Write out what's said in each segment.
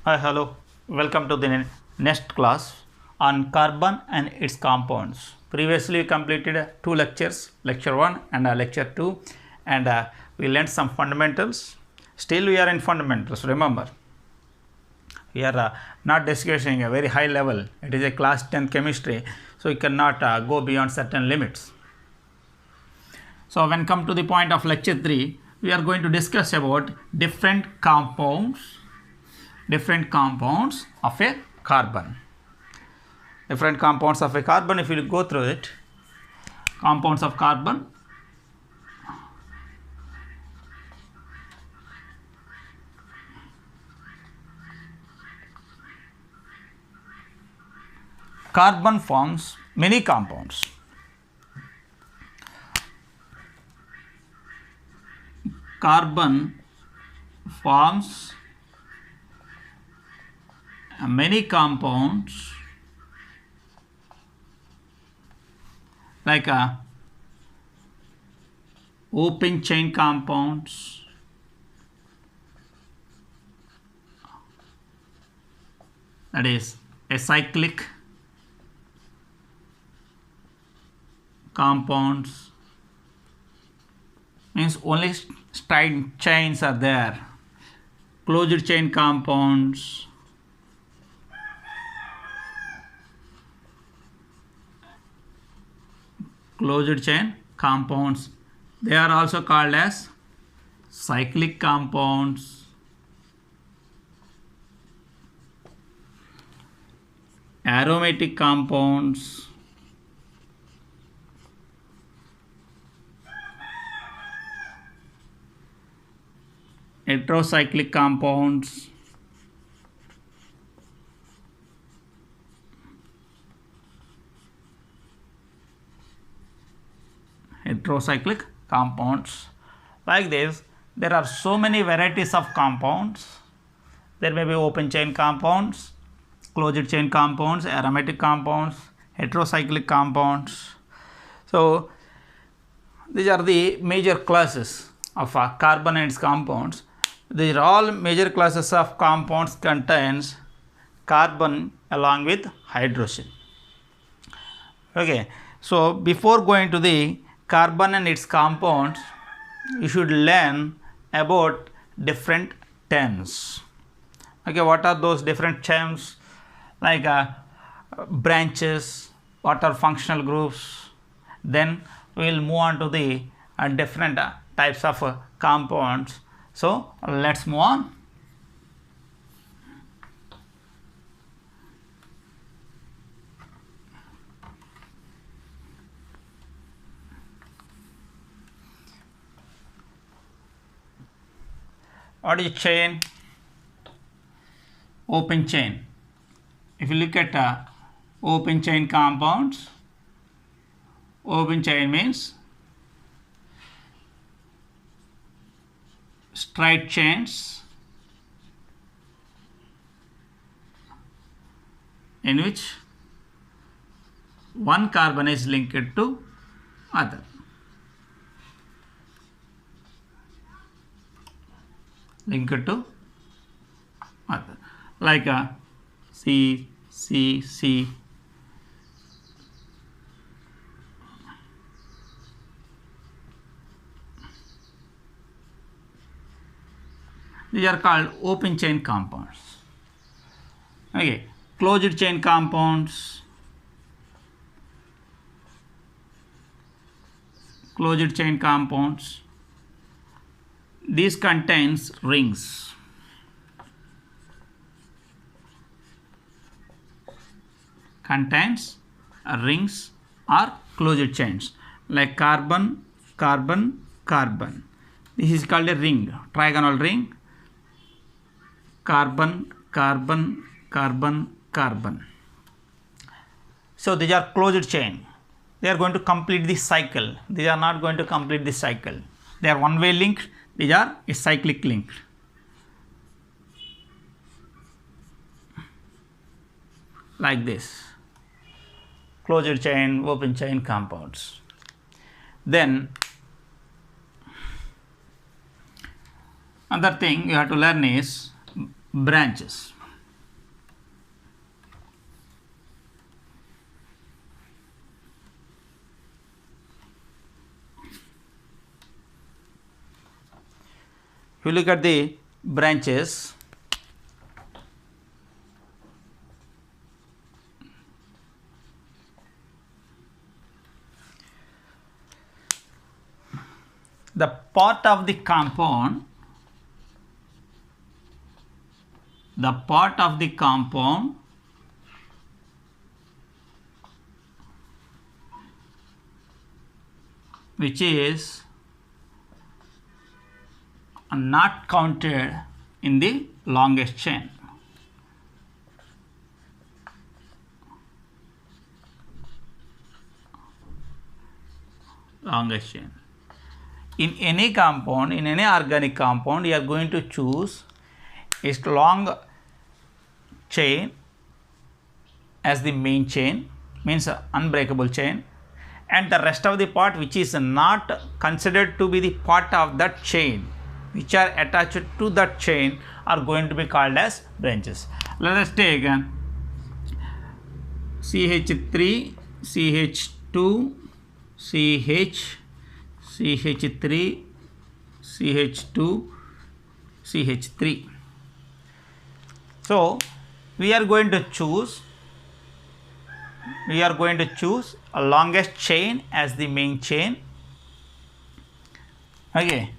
Hi, hello. Welcome to the next class on carbon and its compounds. Previously, we completed two lectures, lecture 1 and lecture 2, and we learned some fundamentals. Still, we are in fundamentals, remember. We are not discussing a very high level. It is a class 10 chemistry, so we cannot go beyond certain limits. So, when come to the point of lecture 3, we are going to discuss about different compounds of a carbon. Different compounds of a carbon, if you go through it, compounds of carbon. Carbon forms many compounds. Carbon forms many compounds like open chain compounds, that is acyclic compounds, means only straight chains are there. Closed chain compounds, they are also called as cyclic compounds. Aromatic compounds, heterocyclic compounds, like this. There are so many varieties of compounds. There may be open chain compounds, closed chain compounds, aromatic compounds, heterocyclic compounds. So these are the major classes of carbon and its compounds. These are all major classes of compounds contains carbon along with hydrogen. Okay, so before going to the carbon and its compounds, you should learn about different terms. Okay, what are those different terms? Like branches, what are functional groups? Then we will move on to the different types of compounds. So let's move on. What is chain? Open chain. If you look at open chain compounds, open chain means straight chains in which one carbon is linked to other. Like C, C, C. These are called open chain compounds. Okay, closed chain compounds. These contains rings. Or closed chains, like carbon, carbon, carbon. This is called a ring, trigonal ring. Carbon, carbon, carbon, carbon. So these are closed chain. They are going to complete this cycle. These are not going to complete this cycle. They are one way linked. These are a cyclic linked. Like this. Closed chain, open chain compounds. Then another thing you have to learn is branches. you look at the branches, the part of the compound which is not counted in the longest chain. Longest chain. In any compound, in any organic compound, you are going to choose its long chain as the main chain, means unbreakable chain, and the rest of the part which is not considered to be the part of that chain, which are attached to that chain, are going to be called as branches. Let us take CH3, CH2, CH, CH3, CH2, CH3. So we are going to choose a longest chain as the main chain. Okay,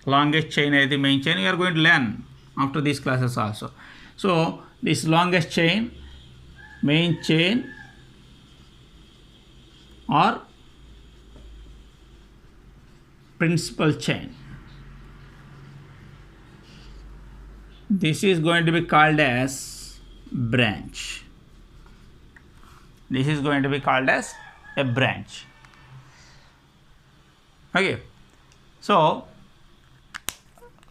longest chain as the main chain. We are going to learn after these classes also. So this longest chain, main chain, or principal chain, this is going to be called as branch. This is going to be called as a branch. Okay, so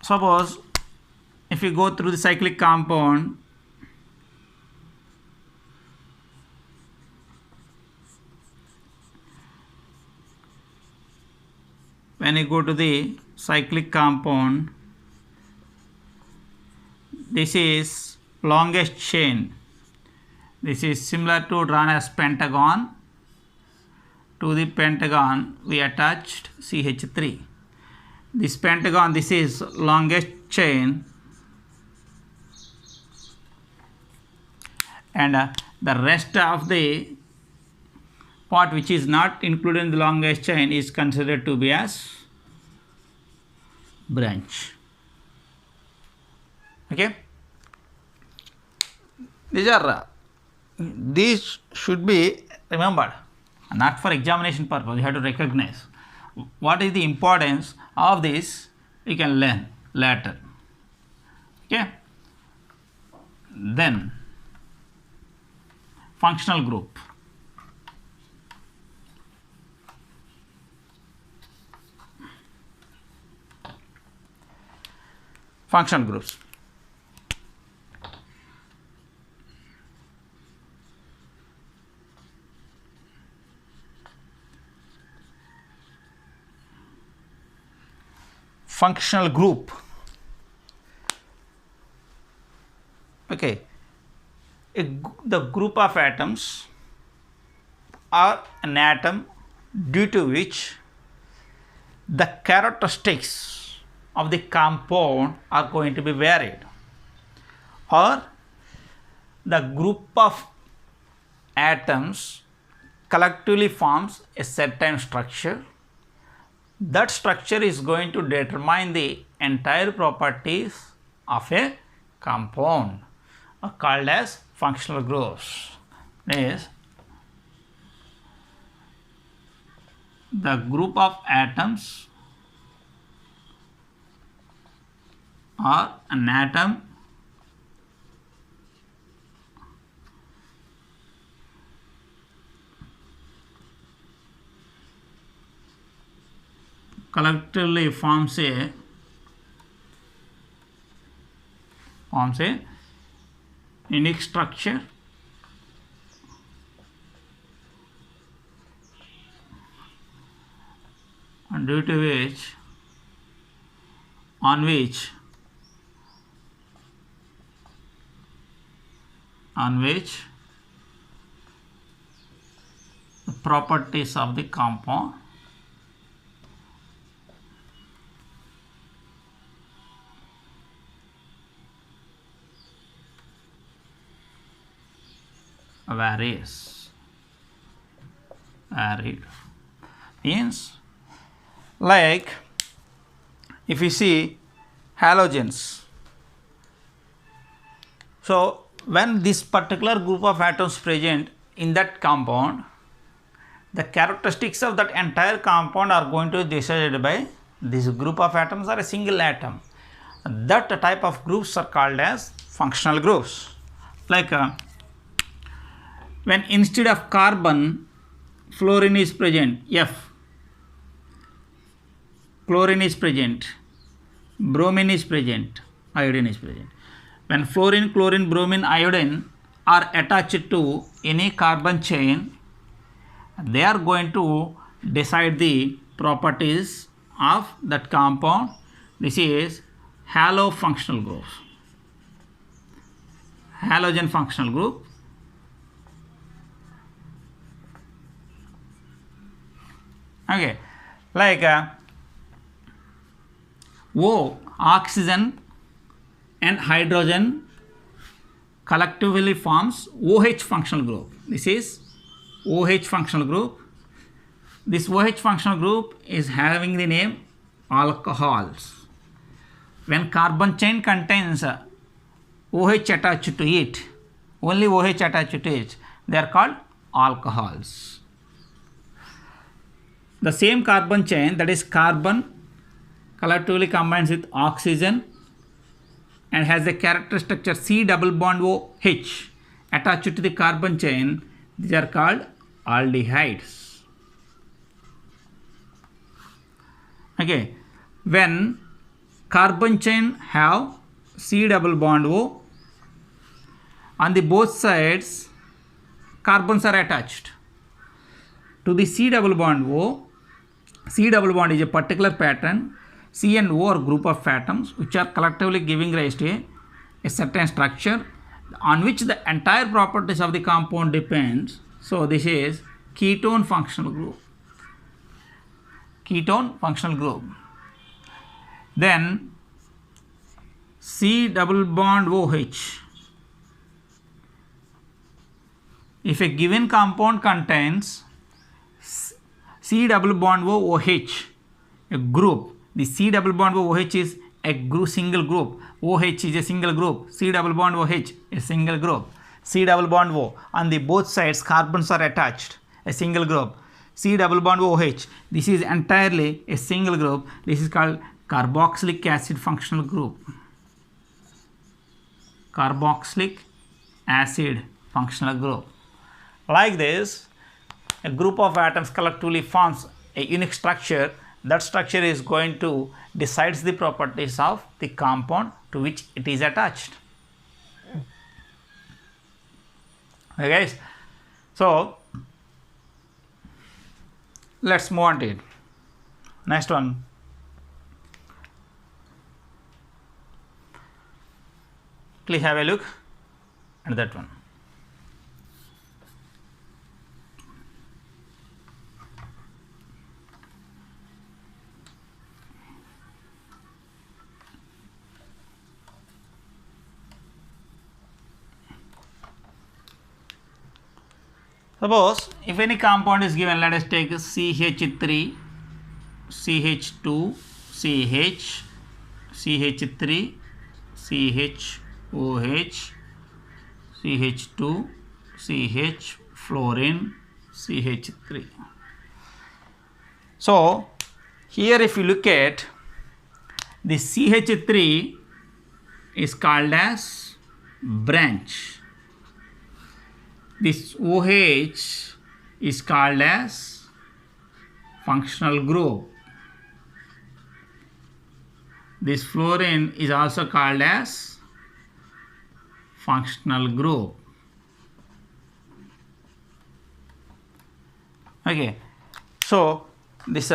suppose if you go through the cyclic compound, when you go to the cyclic compound, this is longest chain. This is similar to drawn as pentagon. To the pentagon we attached CH3. This pentagon, this is longest chain, and the rest of the part which is not included in the longest chain is considered to be as branch. Okay, these should be remembered, not for examination purpose. You have to recognize what is the importance of this. You can learn later. Okay, then functional group. Functional groups. Functional group. Okay, the group of atoms or an atom due to which the characteristics of the compound are going to be varied, or the group of atoms collectively forms a certain structure. That structure is going to determine the entire properties of a compound, are called as functional groups. Is the group of atoms or an atom collectively forms a unique structure and due to which the properties of the compound varies. Varied means, like if you see halogens, so when this particular group of atoms present in that compound, the characteristics of that entire compound are going to be decided by this group of atoms or a single atom. That type of groups are called as functional groups. Like when instead of carbon, fluorine is present, F, chlorine is present, bromine is present, iodine is present. When fluorine, chlorine, bromine, iodine are attached to any carbon chain, they are going to decide the properties of that compound. This is halo functional groups, halogen functional group. Okay, like O, oxygen and hydrogen collectively forms OH functional group. This is OH functional group. This OH functional group is having the name alcohols. When carbon chain contains OH attached to it, only OH attached to it, they are called alcohols. The same carbon chain, that is carbon, collectively combines with oxygen and has the character structure C double bond OH attached to the carbon chain. These are called aldehydes. Okay, when carbon chain have C double bond O, on the both sides carbons are attached to the C double bond O. C double bond is a particular pattern. C and O are group of atoms which are collectively giving rise to a certain structure on which the entire properties of the compound depends. So this is ketone functional group. Ketone functional group. Then C double bond OH. If a given compound contains C double bond OH, a group, the C double bond OH is a single group. OH is a single group. C double bond OH, a single group. C double bond O, on the both sides carbons are attached, a single group. C double bond OH, this is entirely a single group. This is called carboxylic acid functional group. Carboxylic acid functional group. Like this, a group of atoms collectively forms a unique structure. That structure is going to decides the properties of the compound to which it is attached. Okay guys, so let's move on to it. Next one. Please have a look at that one. Suppose if any compound is given, let us take CH3, CH2, CH, CH3, CHOH, CH2, CH, fluorine, CH3. So here if you look at the CH3 is called as branch. This OH is called as functional group. This fluorine is also called as functional group. Okay, so this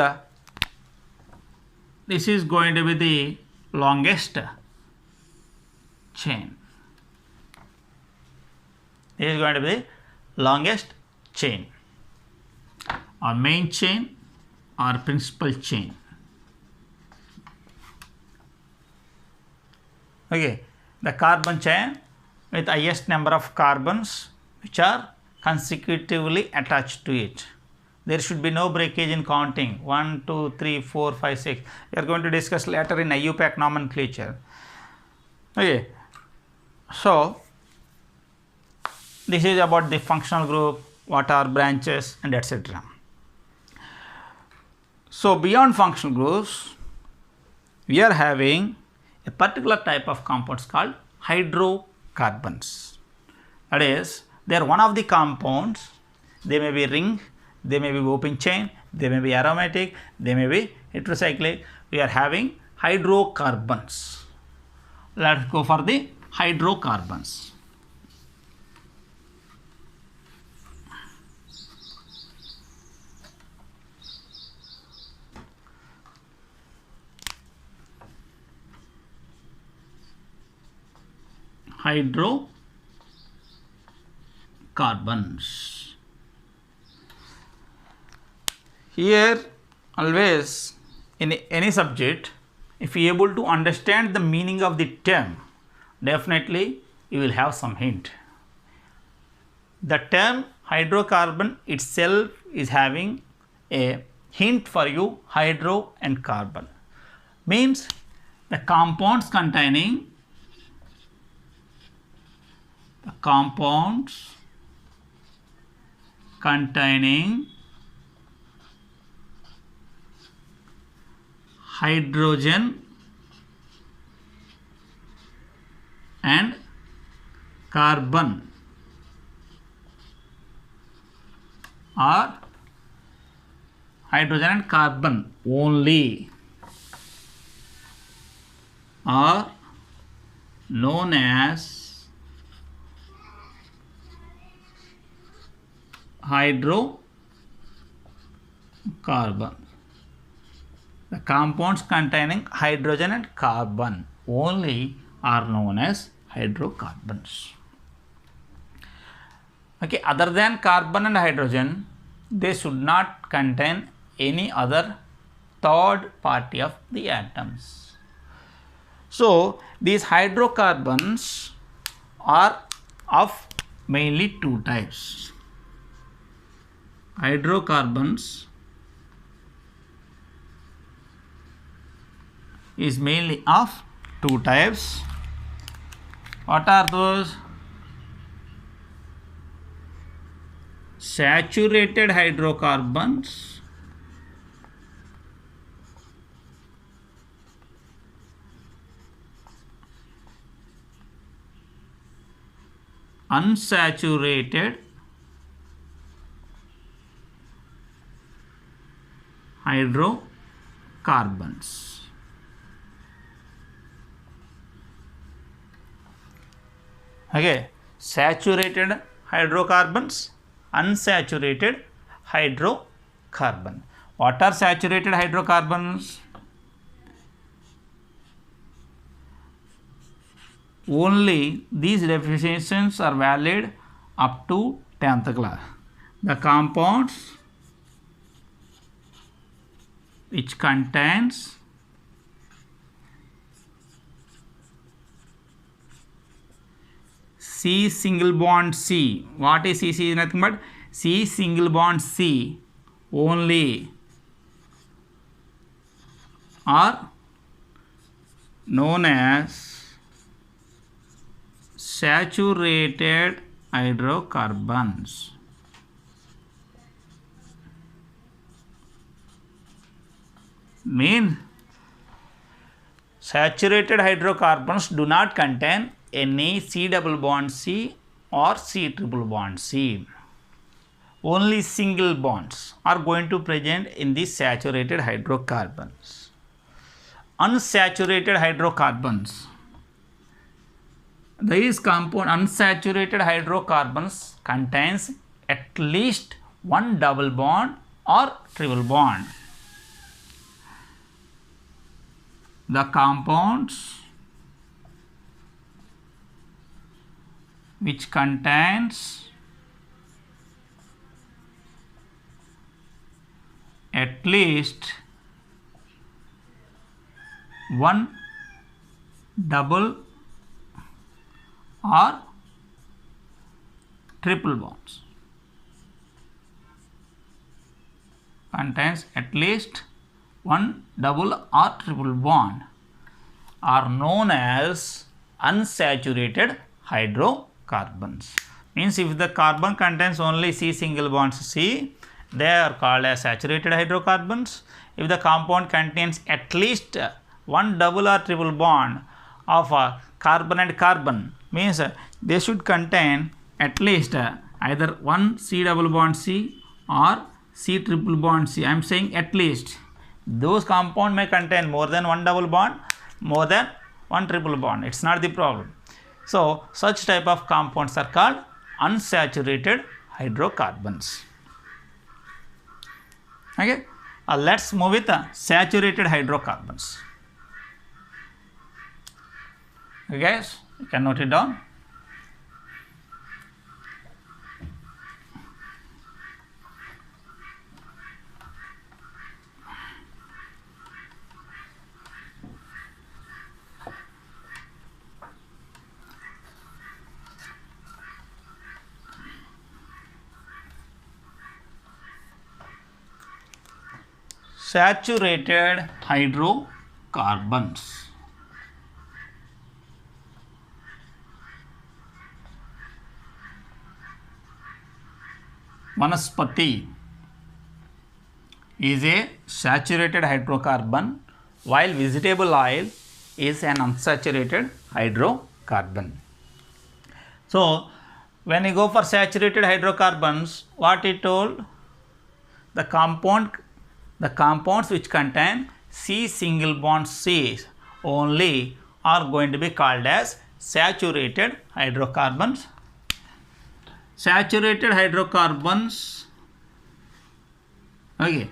is going to be the longest chain. This is going to be the longest chain, or main chain, or principal chain. Okay, the carbon chain with highest number of carbons which are consecutively attached to it. There should be no breakage in counting 1, 2, 3, 4, 5, 6. We are going to discuss later in IUPAC nomenclature. Okay, so this is about the functional group, what are branches, and etc. So beyond functional groups, we are having a particular type of compounds called hydrocarbons. That is, they are one of the compounds. They may be ring, they may be open chain, they may be aromatic, they may be heterocyclic. We are having hydrocarbons. Let's go for the hydrocarbons. Hydrocarbons. Here always in any subject, if you are able to understand the meaning of the term, definitely you will have some hint. The term hydrocarbon itself is having a hint for you, hydro and carbon. Means the compounds containing hydrogen and carbon or hydrogen and carbon only are known as hydrocarbon. The compounds containing hydrogen and carbon only are known as hydrocarbons. Okay, other than carbon and hydrogen, they should not contain any other third party of the atoms. So these hydrocarbons are of mainly two types. Hydrocarbons is mainly of two types. What are those? Saturated hydrocarbons unsaturated hydrocarbons. Okay, saturated hydrocarbons, unsaturated hydrocarbon. What are saturated hydrocarbons? Only these definitions are valid up to 10th class. The compounds which contains C single bond C. What is C? C is nothing but C single bond C only are known as saturated hydrocarbons. Means saturated hydrocarbons do not contain any C double bond C or C triple bond C. Only single bonds are going to present in the saturated hydrocarbons. Unsaturated hydrocarbons. These unsaturated hydrocarbons contains at least one double bond or triple bond. The compounds which contains at least one double or triple bonds. contains at least one double or triple bond are known as unsaturated hydrocarbons. Means if the carbon contains only C single bonds C, they are called as saturated hydrocarbons. If the compound contains at least one double or triple bond of carbon and carbon, means they should contain at least either one C double bond C or C triple bond C. I am saying at least. Those compound may contain more than one double bond, more than one triple bond. It's not the problem. So such type of compounds are called unsaturated hydrocarbons. Okay. Let's move with saturated hydrocarbons. Okay, guys, you can note it down. Saturated hydrocarbons. Vanaspati is a saturated hydrocarbon, while vegetable oil is an unsaturated hydrocarbon. So when you go for saturated hydrocarbons, what it told? The compounds which contain C single bond C only are going to be called as saturated hydrocarbons. Saturated hydrocarbons, okay,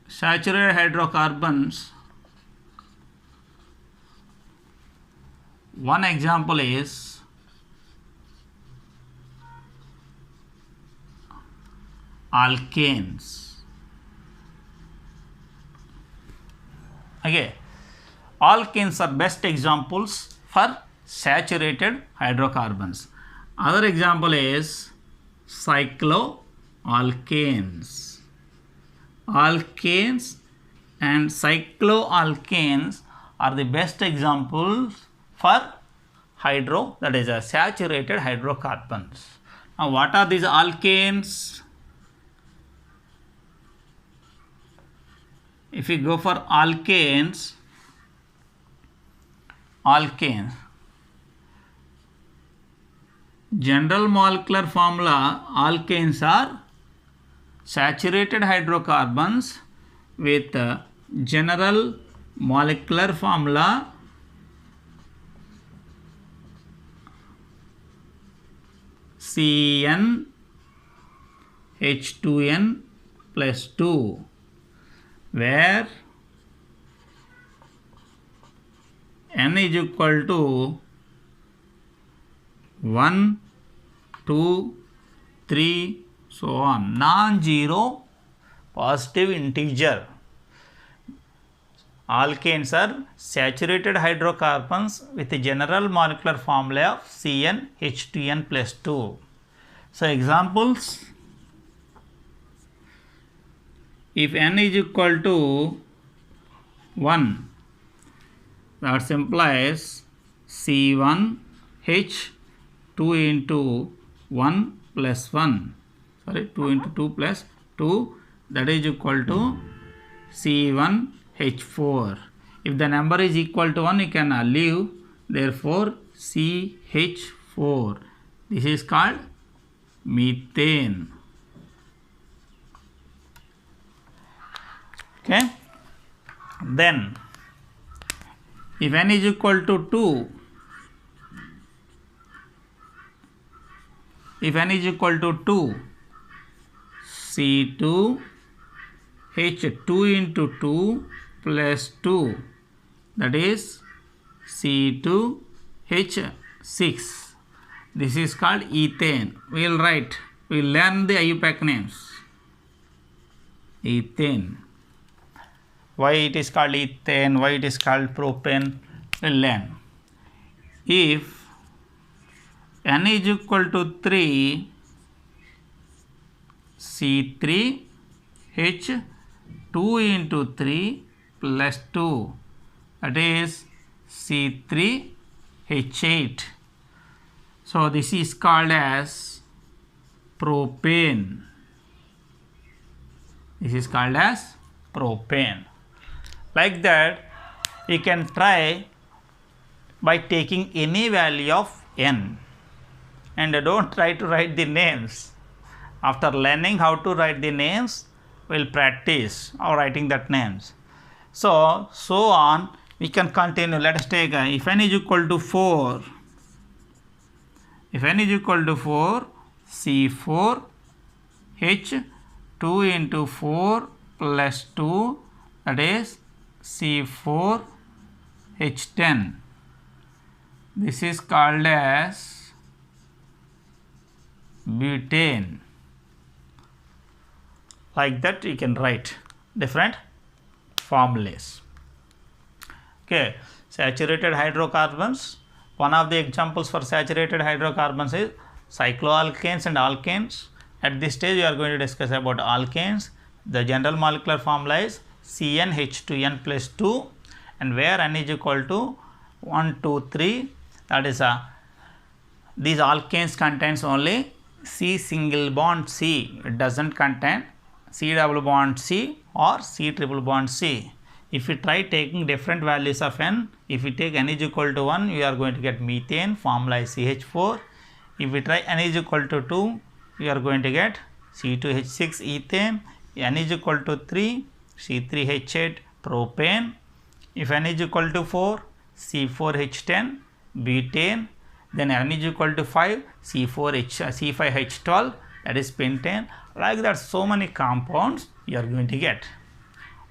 saturated hydrocarbons, one example is alkanes. Okay, alkanes are best examples for saturated hydrocarbons. Other example is cycloalkanes. Alkanes and cycloalkanes are the best examples for that is a saturated hydrocarbons. Now what are these alkanes? If we go for alkanes, general molecular formula, alkanes are saturated hydrocarbons with general molecular formula CN H2N plus 2, where N is equal to 1, 2, 3, so on, non-zero positive integer. Alkanes are saturated hydrocarbons with the general molecular formula of CN H2N plus 2. So examples, if N is equal to 1, that implies C1 H2 into 1 plus 1, 2 into 2 plus 2, that is equal to C1 H4. If the number is equal to 1, you can leave, therefore CH4. This is called methane. Okay. Then if N is equal to 2, C2 H2 into 2 plus 2, that is C2 H6. This is called ethane. We will learn the IUPAC names. Ethane. Why it is called ethane, why it is called propane, we will learn. If N is equal to 3, C3H 2 into 3 plus 2, that is C3H8. So this is called as propane. This is called as propane. Like that, you can try by taking any value of N, and don't try to write the names. After learning how to write the names, we'll practice or writing that names. So on we can continue. Let us take if N is equal to 4, if N is equal to 4, C4H 2 into 4 plus 2, that is C4H10. This is called as butane. Like that you can write different formulas. Okay, saturated hydrocarbons. One of the examples for saturated hydrocarbons is cycloalkanes and alkanes. At this stage we are going to discuss about alkanes. The general molecular formula is CnH2n plus 2, and where N is equal to 1, 2, 3, that is these alkanes contains only C single bond C. It doesn't contain C double bond C or C triple bond C. If we try taking different values of N, if we take N is equal to 1, we are going to get methane, formula is CH4. If we try N is equal to 2, we are going to get C2H6 ethane. N is equal to 3, C3H8 propane. If N is equal to 4, C4H10 butane. Then N is equal to 5, C5H12, that is pentane. Like that, so many compounds you are going to get.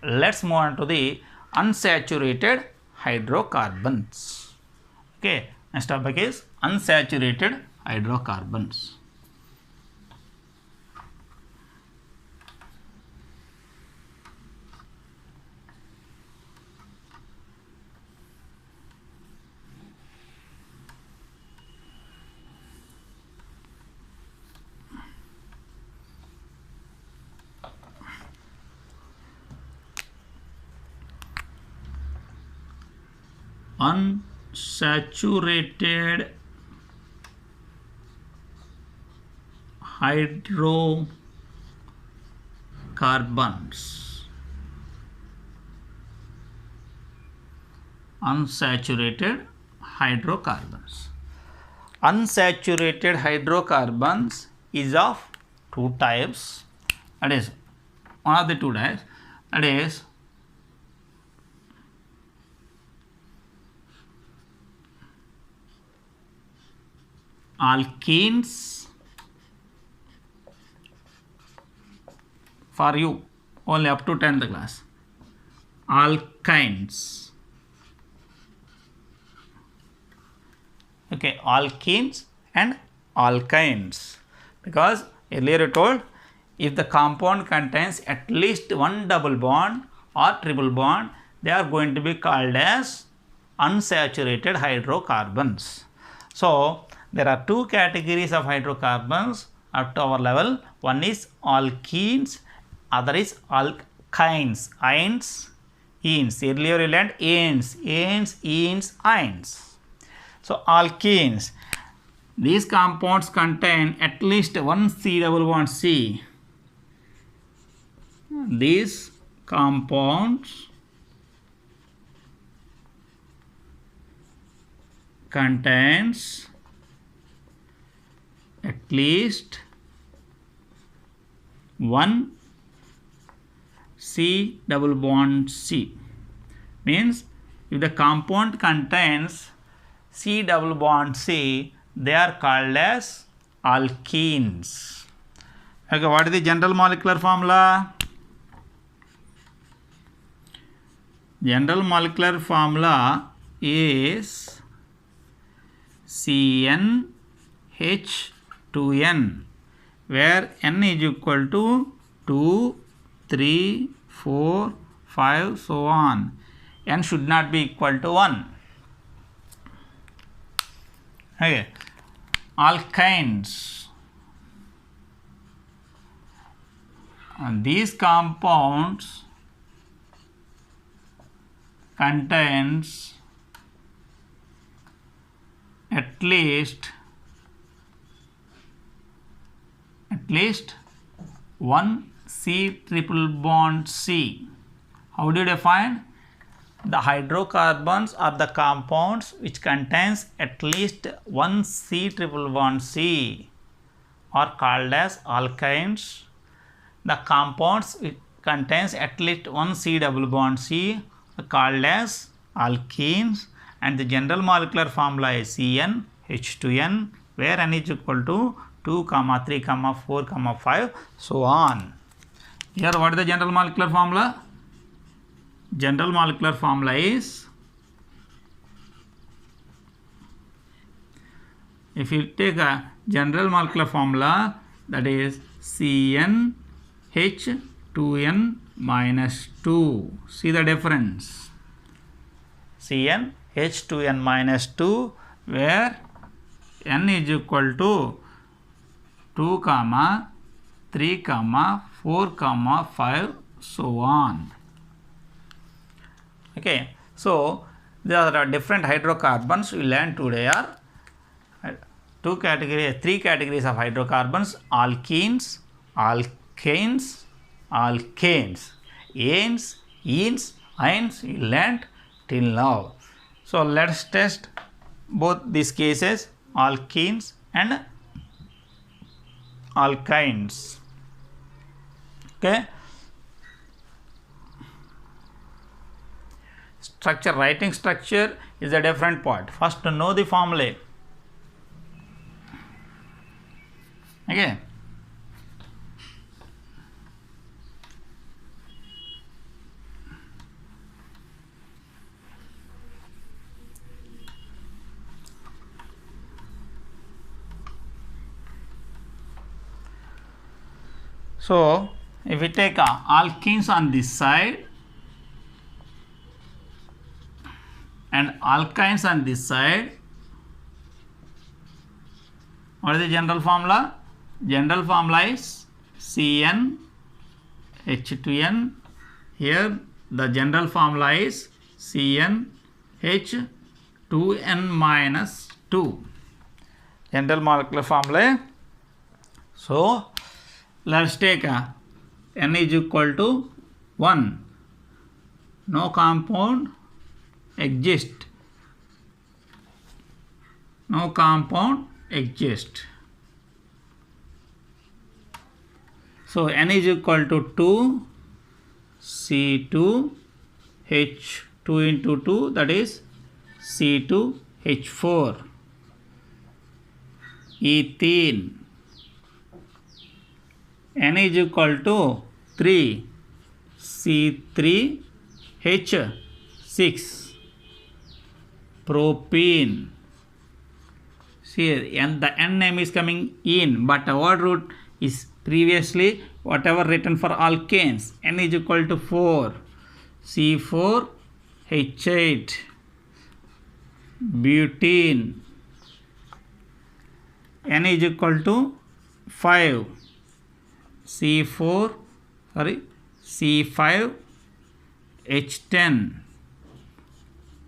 Let's move on to the unsaturated hydrocarbons. Okay, next topic is unsaturated hydrocarbons. Unsaturated hydrocarbons. Unsaturated hydrocarbons. Unsaturated hydrocarbons is of two types. That is one of the two types. That is alkenes. For you only up to 10th class. Alkynes. Okay, alkenes and alkynes. Because earlier I told, if the compound contains at least one double bond or triple bond, they are going to be called as unsaturated hydrocarbons. So there are two categories of hydrocarbons at our level. One is alkenes, other is alkynes. Ines, enes. Earlier you learned enes, ines. So alkenes, these compounds contain at least one C double bond C. These compounds contains at least one C double bond C. Means if the compound contains C double bond C, they are called as alkenes. Okay, what is the general molecular formula? General molecular formula is CnH2n, where N is equal to 2, 3, 4, 5, so on. N should not be equal to 1. Okay. alkynes. And these compounds contains at least one C triple bond C. How do you define? The hydrocarbons are the compounds which contains at least one C triple bond C are called as alkynes. The compounds which contains at least one C double bond C are called as alkenes, and the general molecular formula is CN H2N, where N is equal to 2, 3, 4, 5, so on. Here what is the general molecular formula? General molecular formula is, if you take a general molecular formula, that is CN H2N minus 2. See the difference. CN H2N minus 2, where N is equal to 2, 3, 4, 5, so on. Okay, so there are different hydrocarbons we learned today are three categories of hydrocarbons: alkenes, alkanes, alkanes. Anes, enes, ines we learned till now. So let's test both these cases, alkenes and alkynes. Okay. Structure, writing structure is a different part. First, to know the formulae. Okay. So, if we take alkenes on this side and alkynes on this side, what is the general formula? General formula is CN H2N. Here the general formula is CN H2N minus 2. General molecular formula. So let's take N is equal to 1. No compound exist. No compound exist. So N is equal to 2 C2 H2 into 2, that is C2 H4. Ethene. N is equal to 3 C3 H6. Propene. See, and the N name is coming in, but our root is previously whatever written for alkanes. N is equal to 4 C4 H8. Butene. N is equal to 5 C5 H10.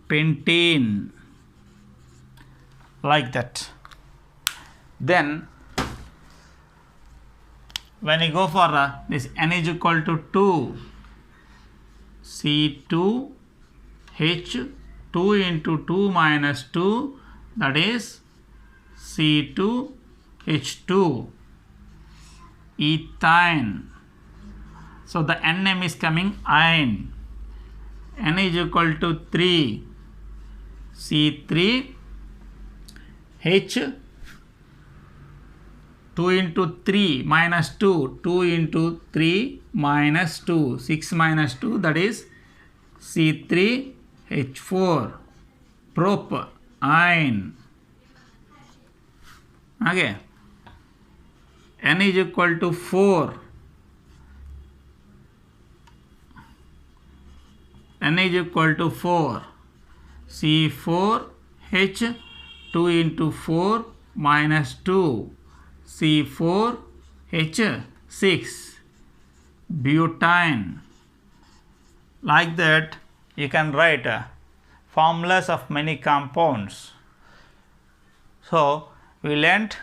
Pentene. Like that. Then when you go for this N is equal to 2 C2 H2 into 2 minus 2, that is C2 H2. Ethine. So the N name is coming ine. N is equal to 3 C3 H 2 into 3 minus 2, 2 into 3 minus 2, 6 minus 2, that is C3 H4. Propyne. Okay. N is equal to 4. N is equal to 4 C4 H 2 into 4 minus 2 C4H6 butane. Like that you can write formulas of many compounds. So we learnt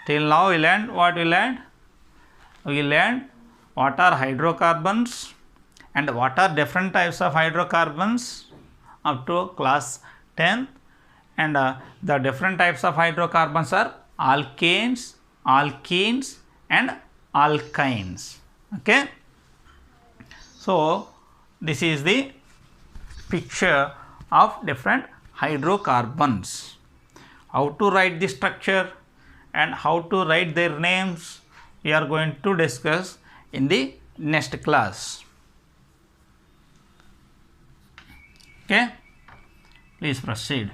till now, we learned what we learned? We learned what are hydrocarbons and what are different types of hydrocarbons up to class 10th, and the different types of hydrocarbons are alkanes, alkenes and alkynes. Okay. So this is the picture of different hydrocarbons. How to write the structure and how to write their names we are going to discuss in the next class. Okay, please proceed.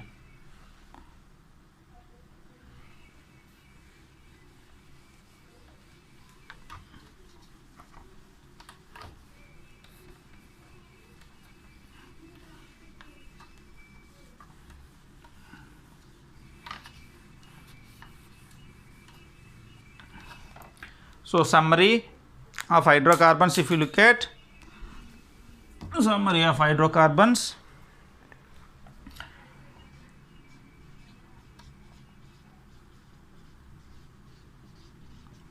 So summary of hydrocarbons, if you look at summary of hydrocarbons,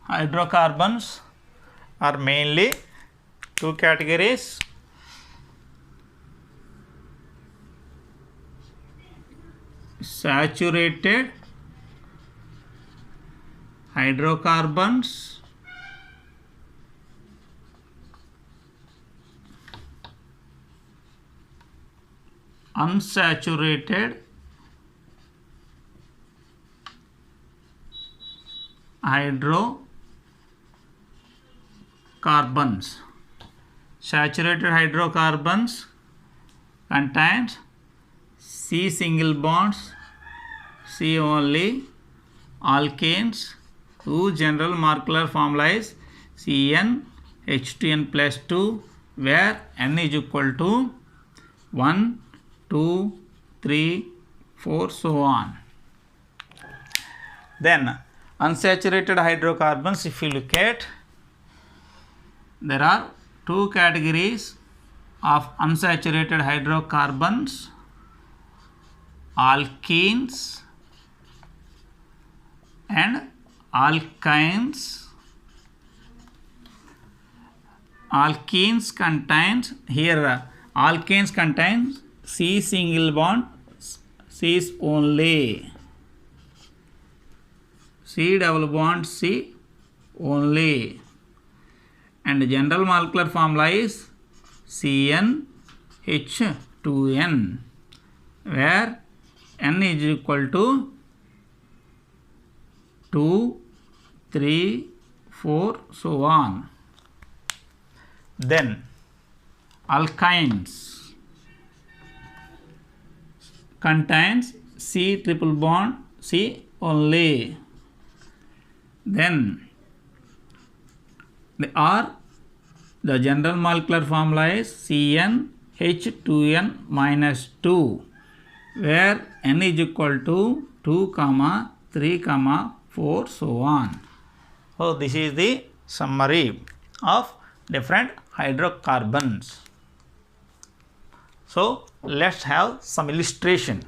hydrocarbons are mainly two categories: saturated hydrocarbons unsaturated hydrocarbons. Saturated hydrocarbons contains C single bonds, C only, alkanes whose general molecular formula is CnH2n plus 2, where N is equal to 1, 2, 3, 4, so on. Then unsaturated hydrocarbons, if you look at, there are two categories of unsaturated hydrocarbons: alkenes and alkynes. Alkenes contains, here alkanes contains C single bond, C is only, C double bond, C only, and general molecular formula is CnH2n, where N is equal to 2, 3, 4, so on. Then alkynes contains C triple bond, C only. Then the general molecular formula is CnH2n minus 2, where N is equal to 2, 3, 4, so on. So this is the summary of different hydrocarbons. So let's have some illustration.